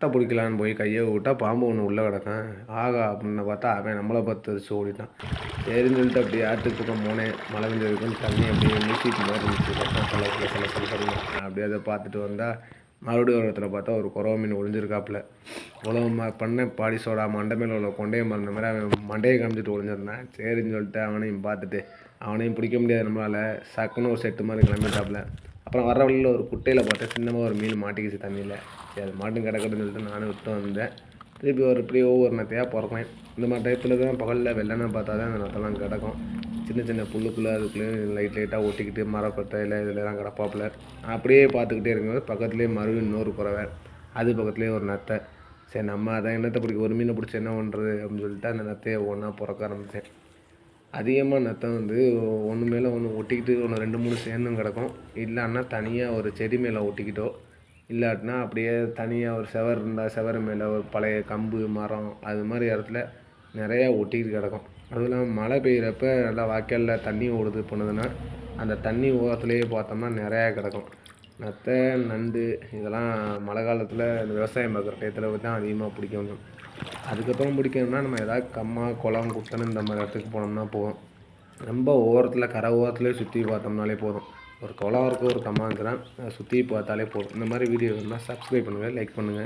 நத்தை பிடிக்கலான்னு போய் கையை விட்டா பாம்பு ஒன்று உள்ளே கிடக்கான். ஆகா அப்படின்னு பார்த்தா அவன் நம்மளை பார்த்து தெரிச்சு ஓடிட்டான். சரின்னு சொல்லிட்டு அப்படியே ஆற்றுக்கு பக்கம் போனேன். மழை பெஞ்சதுக்குன்னு தண்ணி அப்படியே மியூசிக் மாதிரி இருந்துச்சு. சல அப்படியே அதை பார்த்துட்டு வந்தால் மறுபடியும் ஒரு இடத்துல பார்த்தா ஒரு குறவ மீன் ஒளிஞ்சிருக்காப்புல. உழவு பண்ண பாடி சோடா மண்டை மேலே உள்ள கொண்டையை மறந்த மாதிரி அவன் மண்டையை காமிச்சிட்டு ஒளிஞ்சிருந்தான். சரின்னு சொல்லிட்டு அவனையும் பார்த்துட்டு அவனையும் பிடிக்க முடியாது நம்மளால். சக்குன்னு ஒரு செட்டு மாதிரி கிளம்பிட்டாப்புல. அப்புறம் வர வழியில் ஒரு குட்டையில் பார்த்தா சின்னமாக ஒரு மீன் மாட்டிக்கிச்சு தண்ணியில். சரி அது மாட்டும் கிடக்கட்டுன்னு சொல்லிட்டு நானும் விட்டு வந்தேன். திருப்பி ஒரு இப்படியே ஒவ்வொரு நத்தையாக பிறப்பேன். இந்த மாதிரி டயத்தில் தான் பகலில் வெள்ளனை பார்த்தா தான் அந்த நத்தெல்லாம் கிடக்கும். சின்ன சின்ன புல்லுக்குள்ளே அதுக்குள்ளேயும் லைட்டாக ஒட்டிக்கிட்டு மரக்கொட்டையில் இதிலலாம் கிடப்பாப்புல. அப்படியே பார்த்துக்கிட்டே இருக்கும்போது பக்கத்துலேயே மறுபடியும் இன்னொரு குறவை, அது பக்கத்துலேயே ஒரு நத்தை. சரி நம்ம அதான் என்னத்தை பிடிக்கும், ஒரு மீனை பிடிச்சி என்ன பண்ணுறது அப்படின்னு சொல்லிட்டு அந்த நத்தையை ஒன்றா பிறக்க ஆரம்பித்தேன். அதிகமாக நத்தை வந்து ஒன்று மேலே ஒன்று ஒட்டிக்கிட்டு ஒன்று 2 3 சேர்ந்தும் கிடக்கும். இல்லைன்னா தனியாக ஒரு செடி மேலே ஒட்டிக்கிட்டோ, இல்லாட்டினா அப்படியே தனியாக ஒரு செவர் இருந்தால் செவர் மேலே ஒரு பழைய கம்பு மரம் அது மாதிரி இடத்துல நிறையா ஒட்டிக்கிட்டு கிடக்கும். அதுவும் இல்லாமல் மழை பெய்கிறப்ப நல்லா வாய்க்காலில் தண்ணி ஓடுது போனதுன்னா அந்த தண்ணி ஓரத்துலேயே பார்த்தோம்னா நிறையா கிடக்கும். நத்தை நண்டு இதெல்லாம் மழை காலத்தில் இந்த விவசாயம் பார்க்குற டயத்தில் தான் அதிகமாக பிடிக்கணும். அதுக்கப்புறம் பிடிக்கணும்னா நம்ம ஏதாவது கம்மா குளம் குட்டை இந்த மாதிரி இடத்துக்கு போனோம்னா போதும். ரொம்ப ஓரத்தில் கரை ஓரத்துலேயே சுற்றி பார்த்தோம்னாலே போதும். ஒரு குளம் இருக்குது, ஒரு கம்மா இருக்கிறான், அதை சுற்றி பார்த்தாலே போதும். இந்த மாதிரி வீடியோ இருந்தால் சப்ஸ்கிரைப் பண்ணுங்கள், லைக் பண்ணுங்கள்.